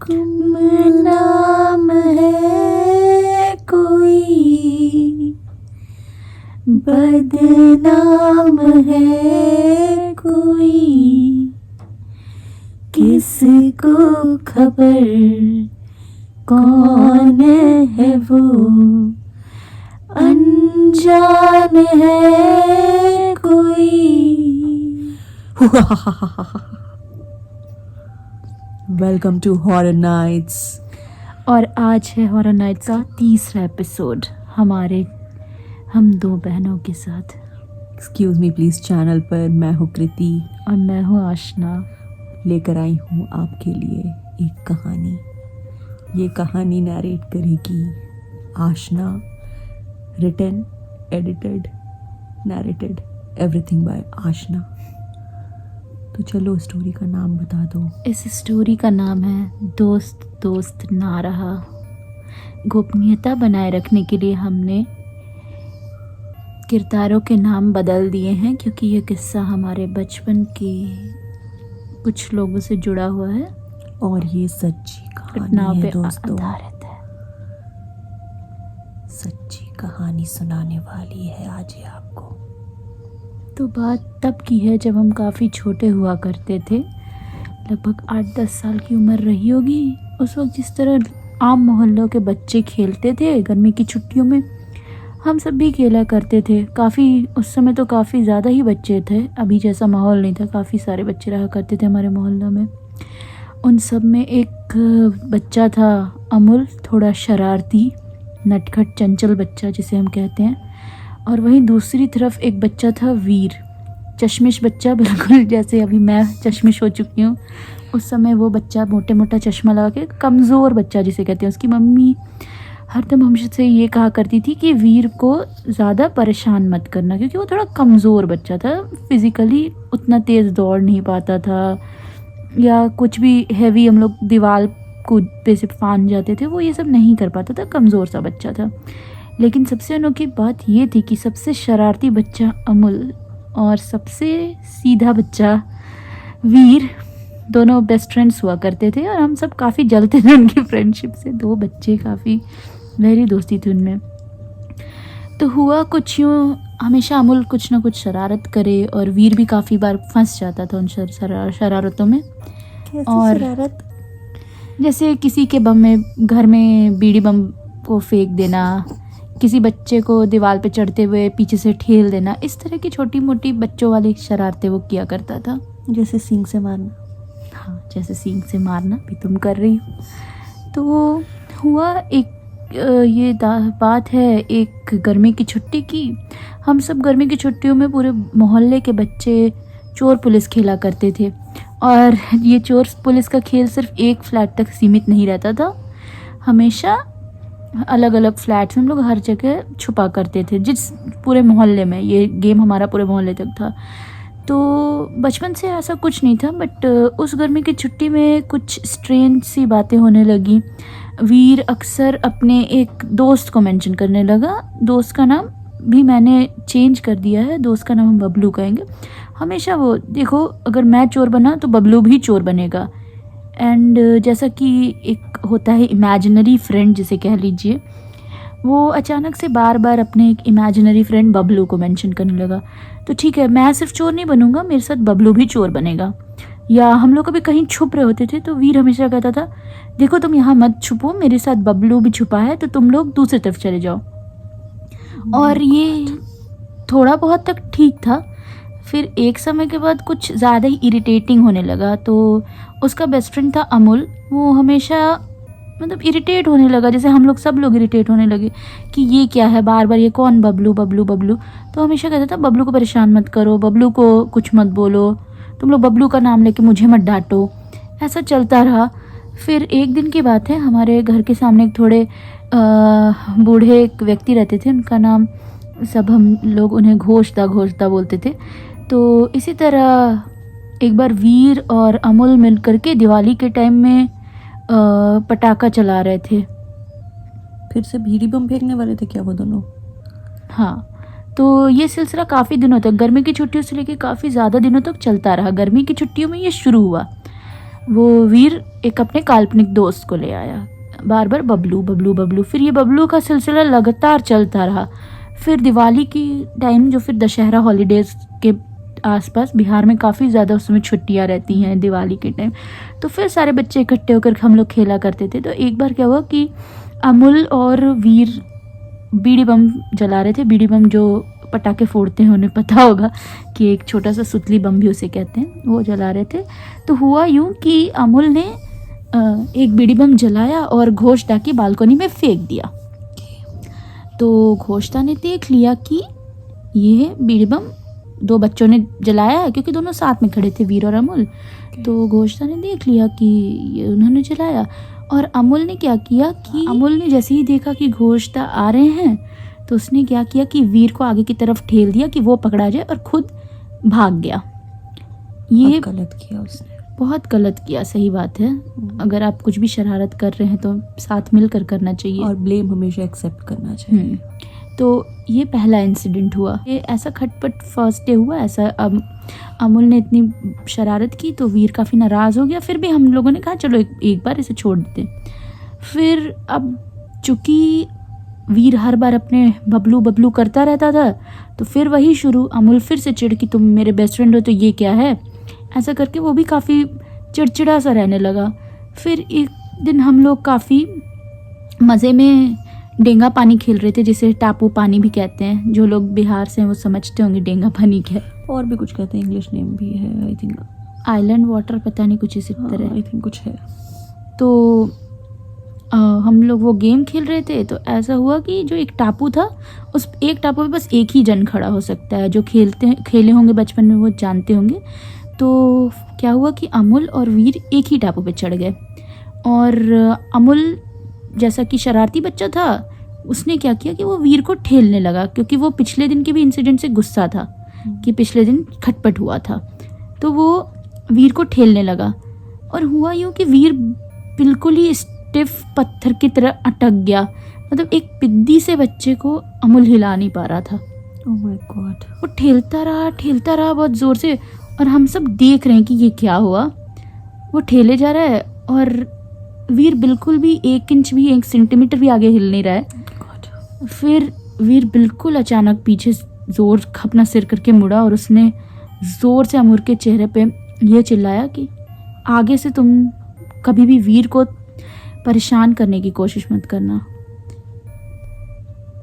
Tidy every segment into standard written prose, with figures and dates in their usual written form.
गुमनाम है कोई, बदनाम है कोई, किसको खबर कौन है वो, अनजान है कोई। Welcome to horror nights. और आज है हॉरर नाइट्स का 3रा एपिसोड हम दो बहनों के साथ। एक्सक्यूज मी प्लीज चैनल पर मैं हूँ कृति और मैं हूँ आशना। लेकर आई हूँ आपके लिए एक कहानी। ये कहानी नैरेट करेगी Aashna. Written, edited, narrated, everything by Aashna. तो चलो स्टोरी का नाम बता दो। इस स्टोरी का नाम है दोस्त दोस्त ना रहा। गोपनीयता बनाए रखने के लिए हमने किरदारों के नाम बदल दिए हैं, क्योंकि ये किस्सा हमारे बचपन के कुछ लोगों से जुड़ा हुआ है और ये सच्ची घटनाओं कहानी पे है दोस्तों। आधारित है। सच्ची कहानी सुनाने वाली है आज ये आपको। तो बात तब की है जब हम काफ़ी छोटे हुआ करते थे। लगभग 8-10 साल की उम्र रही होगी उस वक्त। जिस तरह आम मोहल्लों के बच्चे खेलते थे गर्मी की छुट्टियों में, हम सब भी खेला करते थे। उस समय तो काफ़ी ज़्यादा ही बच्चे थे, अभी जैसा माहौल नहीं था। काफ़ी सारे बच्चे रहा करते थे हमारे मोहल्लों में। उन सब में एक बच्चा था अमूल, थोड़ा शरारती, नटखट, चंचल बच्चा जिसे हम कहते हैं। और वहीं दूसरी तरफ एक बच्चा था वीर, चश्मिश बच्चा, बिल्कुल जैसे अभी मैं चश्मिश हो चुकी हूँ। उस समय वो बच्चा मोटे मोटा चश्मा लगा के, कमज़ोर बच्चा जिसे कहते हैं। उसकी मम्मी हरदम हमसे ये कहा करती थी कि वीर को ज़्यादा परेशान मत करना, क्योंकि वो थोड़ा कमज़ोर बच्चा था। फिज़िकली उतना तेज़ दौड़ नहीं पाता था, या कुछ भी हैवी हम लोग दीवार कूद पे से फान जाते थे, वो ये सब नहीं कर पाता था। कमज़ोर सा बच्चा था। लेकिन सबसे अनोखी बात ये थी कि सबसे शरारती बच्चा अमूल और सबसे सीधा बच्चा वीर, दोनों बेस्ट फ्रेंड्स हुआ करते थे। और हम सब काफ़ी जलते थे उनकी फ्रेंडशिप से। दो बच्चे, काफ़ी गहरी दोस्ती थी उनमें। तो हुआ कुछ यूँ, हमेशा अमूल कुछ ना कुछ शरारत करे और वीर भी काफ़ी बार फंस जाता था उन शरारतों में। और शरारत? जैसे किसी के बम में, घर में बीड़ी बम को फेंक देना, किसी बच्चे को दीवार पे चढ़ते हुए पीछे से ठेल देना, इस तरह की छोटी मोटी बच्चों वाली शरारतें वो किया करता था। जैसे सींग से मारना। हाँ, जैसे सींग से मारना भी तुम कर रही हो। तो वो हुआ एक बात है एक गर्मी की छुट्टी की। हम सब गर्मी की छुट्टियों में पूरे मोहल्ले के बच्चे चोर पुलिस खेला करते थे। और ये चोर पुलिस का खेल सिर्फ एक फ्लैट तक सीमित नहीं रहता था। हमेशा अलग अलग फ्लैट्स में हम लोग हर जगह छुपा करते थे, जिस पूरे मोहल्ले में। ये गेम हमारा पूरे मोहल्ले तक था। तो बचपन से ऐसा कुछ नहीं था, बट उस गर्मी की छुट्टी में कुछ स्ट्रेंज सी बातें होने लगी। वीर अक्सर अपने एक दोस्त को मेंशन करने लगा। दोस्त का नाम भी मैंने चेंज कर दिया है, दोस्त का नाम हम बबलू कहेंगे। हमेशा वो, देखो, अगर मैं चोर बना तो बबलू भी चोर बनेगा। एंड जैसा कि एक होता है इमेजिनरी फ्रेंड जिसे कह लीजिए, वो अचानक से बार बार अपने एक इमेजिनरी फ्रेंड बबलू को मेंशन करने लगा। तो ठीक है, मैं सिर्फ चोर नहीं बनूंगा, मेरे साथ बबलू भी चोर बनेगा। या हम लोग कभी कहीं छुप रहे होते थे तो वीर हमेशा कहता था, देखो तुम यहाँ मत छुपो, मेरे साथ बबलू भी छुपा है, तो तुम लोग दूसरी तरफ चले जाओ। और ये थोड़ा बहुत तक ठीक था। फिर एक समय के बाद कुछ ज़्यादा ही इरिटेटिंग होने लगा। तो उसका बेस्ट फ्रेंड था अमूल, वो हमेशा मतलब इरिटेट होने लगा, जैसे हम लोग सब लोग इरिटेट होने लगे कि ये क्या है, बार बार ये कौन बबलू बबलू बबलू। तो हमेशा कहता था, बबलू को परेशान मत करो, बबलू को कुछ मत बोलो, तुम लोग बबलू का नाम लेके मुझे मत डांटो। ऐसा चलता रहा। फिर एक दिन की बात है, हमारे घर के सामने एक थोड़े बूढ़े एक व्यक्ति रहते थे। उनका नाम, सब हम लोग उन्हें घोषदा बोलते थे। तो इसी तरह एक बार वीर और अमूल मिल करके दिवाली के टाइम में पटाखा चला रहे थे। फिर से बीड़ी बम फेंकने वाले थे क्या वो दोनों? हाँ, तो ये सिलसिला काफ़ी दिनों तक, गर्मी की छुट्टियों से लेकर काफ़ी ज़्यादा दिनों तक चलता रहा। गर्मी की छुट्टियों में ये शुरू हुआ। वो वीर एक अपने काल्पनिक दोस्त को ले आया, बार बार बबलू बबलू बबलू। फिर ये बबलू का सिलसिला लगातार चलता रहा। फिर दिवाली की टाइम, जो फिर दशहरा हॉलीडेज़ के आसपास, बिहार में काफ़ी ज़्यादा उस समय छुट्टियाँ रहती हैं दिवाली के टाइम, तो फिर सारे बच्चे इकट्ठे होकर हम लोग खेला करते थे। तो एक बार क्या हुआ कि अमुल और वीर बीड़ी बम जला रहे थे। बीड़ी बम जो पटाखे फोड़ते हैं उन्हें पता होगा कि एक छोटा सा सुतली बम भी उसे कहते हैं, वो जला रहे थे। तो हुआ यूँ कि अमुल ने एक बीड़ी बम जलाया और घोषदा की बालकनी में फेंक दिया। तो घोषदा ने देख लिया कि ये बीड़ी बम दो बच्चों ने जलाया है, क्योंकि दोनों साथ में खड़े थे, वीर और अमुल। तो घोषदा ने देख लिया कि ये उन्होंने जलाया। और अमुल ने क्या किया कि अमुल ने जैसे ही देखा कि घोषदा आ रहे हैं, तो उसने क्या किया कि वीर को आगे की तरफ ठेल दिया कि वो पकड़ा जाए, और खुद भाग गया। ये गलत किया उसने, बहुत गलत किया, सही बात है। अगर आप कुछ भी शरारत कर रहे हैं तो साथ मिलकर करना चाहिए, और ब्लेम हमेशा एक्सेप्ट करना चाहिए। तो ये पहला इंसिडेंट हुआ। ये ऐसा खटपट फर्स्ट डे हुआ ऐसा। अब अमुल ने इतनी शरारत की तो वीर काफ़ी नाराज़ हो गया। फिर भी हम लोगों ने कहा चलो एक बार इसे छोड़ देते। फिर अब चूँकि वीर हर बार अपने बबलू बबलू करता रहता था, तो फिर वही शुरू। अमुल फिर से चिढ़ कि तुम मेरे बेस्ट फ्रेंड हो तो ये क्या है, ऐसा करके वो भी काफ़ी चिड़चिड़ा सा रहने लगा। फिर एक दिन हम लोग काफ़ी मज़े में डेंगा पानी खेल रहे थे, जिसे टापू पानी भी कहते हैं। जो लोग बिहार से हैं वो समझते होंगे डेंगा पानी क्या है। और भी कुछ कहते हैं, इंग्लिश नेम भी है आई थिंक, आइलैंड वाटर, पता नहीं कुछ इसी तरह आई थिंक कुछ है। तो हम लोग वो गेम खेल रहे थे। तो ऐसा हुआ कि जो एक टापू था, उस एक टापू पे बस एक ही जन खड़ा हो सकता है। जो खेले होंगे बचपन में वो जानते होंगे। तो क्या हुआ कि अमुल और वीर एक ही टापू पे चढ़ गए। और अमुल जैसा कि शरारती बच्चा था, उसने क्या किया कि वो वीर को ठेलने लगा, क्योंकि वो पिछले दिन के भी इंसिडेंट से गुस्सा था कि पिछले दिन खटपट हुआ था। तो वो वीर को ठेलने लगा। और हुआ यूँ कि वीर बिल्कुल ही स्टिफ पत्थर की तरह अटक गया। मतलब एक पिद्दी से बच्चे को अमुल हिला नहीं पा रहा था। Oh my God. वो ठेलता रहा बहुत ज़ोर से, और हम सब देख रहे हैं कि ये क्या हुआ। वो ठेले जा रहा है और वीर बिल्कुल भी 1 इंच भी 1 सेंटीमीटर भी आगे हिल नहीं रहा है। फिर वीर बिल्कुल अचानक पीछे जोर अपना सिर करके मुड़ा, और उसने ज़ोर से अमूर के चेहरे पे ये चिल्लाया कि आगे से तुम कभी भी वीर को परेशान करने की कोशिश मत करना।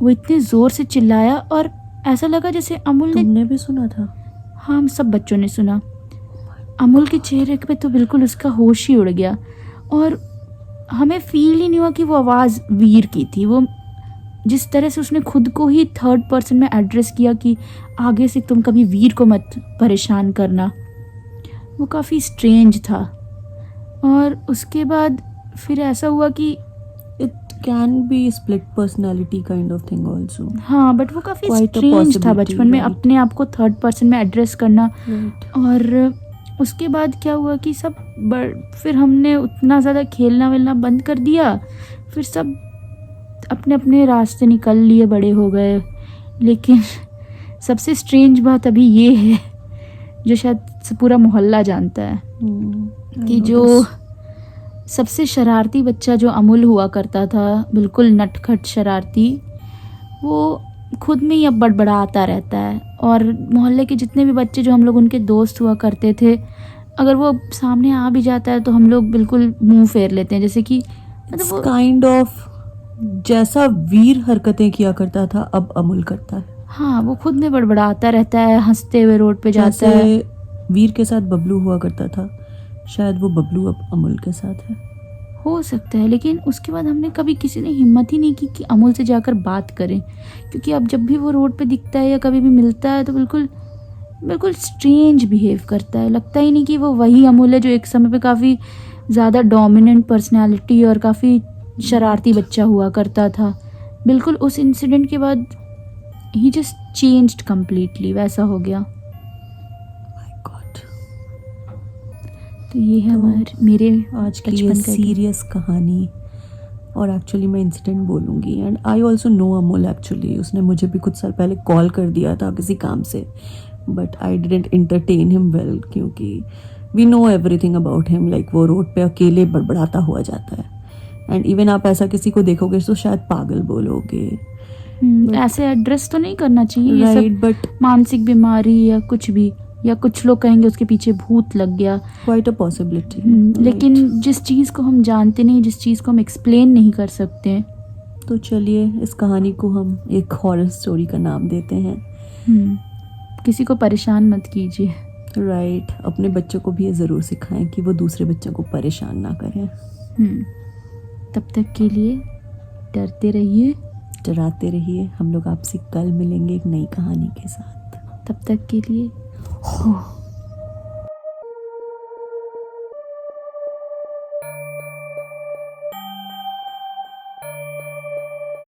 वो इतने ज़ोर से चिल्लाया और ऐसा लगा जैसे अमूल ने, तुमने भी सुना था? हाँ, हम सब बच्चों ने सुना। अमूल के चेहरे पे तो बिल्कुल उसका होश ही उड़ गया, और हमें फील ही नहीं हुआ कि वो आवाज़ वीर की थी। वो जिस तरह से उसने खुद को ही 3rd पर्सन में एड्रेस किया कि आगे से तुम कभी वीर को मत परेशान करना, वो काफ़ी स्ट्रेंज था। और उसके बाद फिर ऐसा हुआ कि it can be split personality kind of thing also. हाँ, बट वो काफ़ी Quite a स्ट्रेंज था possibility, बचपन में right? अपने आप को 3rd पर्सन में एड्रेस करना। Right. और उसके बाद क्या हुआ कि फिर हमने उतना ज़्यादा खेलना वेलना बंद कर दिया। फिर सब अपने अपने रास्ते निकल लिए, बड़े हो गए। लेकिन सबसे स्ट्रेंज बात अभी ये है, जो शायद पूरा मोहल्ला जानता है, कि जो सबसे शरारती बच्चा जो अमुल हुआ करता था, बिल्कुल नटखट शरारती, वो खुद में ही अब बड़बड़ाता रहता है। और मोहल्ले के जितने भी बच्चे जो हम लोग उनके दोस्त हुआ करते थे, अगर वो सामने आ भी जाता है तो हम लोग बिल्कुल मुंह फेर लेते हैं, जैसे कि मतलब वो काइंड ऑफ जैसा वीर हरकतें किया करता था अब अमुल करता है। हाँ, वो खुद में बड़बड़ाता रहता है, हंसते हुए रोड पे जाता है। वीर के साथ बबलू हुआ करता था, शायद वो बबलू अब अमुल के साथ है, हो सकता है। लेकिन उसके बाद हमने कभी किसी ने हिम्मत ही नहीं की कि अमुल से जाकर बात करें, क्योंकि अब जब भी वो रोड पे दिखता है या कभी भी मिलता है तो बिल्कुल बिल्कुल स्ट्रेंज बिहेव करता है। लगता ही नहीं कि वो वही अमुल है जो एक समय पे काफ़ी ज़्यादा डोमिनेंट पर्सनालिटी और काफ़ी शरारती बच्चा हुआ करता था। बिल्कुल उस इंसिडेंट के बाद ही जस्ट चेंज्ड कम्प्लीटली, वैसा हो गया। तो ये है मेरे आज की ये सीरियस कहानी। और एक्चुअली मैं इंसिडेंट बोलूँगी, and I also know Amul actually. उसने मुझे भी कुछ साल पहले कॉल कर दिया था किसी काम से, but I didn't entertain him well, क्योंकि we know everything about him, like वो रोड पे अकेले बड़बड़ाता हुआ जाता है। एंड इवन आप ऐसा किसी को देखोगे तो शायद पागल बोलोगे, ऐसे एड्रेस तो नहीं करना चाहिए ये राइट, सब बट मानसिक बीमारी या कुछ भी, या कुछ लोग कहेंगे उसके पीछे भूत लग गया। Quite a possibility. लेकिन जिस चीज़ को हम जानते नहीं, जिस चीज़ को हम एक्सप्लेन नहीं कर सकते, तो चलिए इस कहानी को हम एक हॉरर स्टोरी का नाम देते हैं। किसी को परेशान मत कीजिए। राइट, अपने बच्चों को भी ये ज़रूर सिखाएं कि वो दूसरे बच्चों को परेशान ना करें। तब तक के लिए डरते रहिए, डराते रहिए। हम लोग आपसे कल मिलेंगे एक नई कहानी के साथ। तब तक के लिए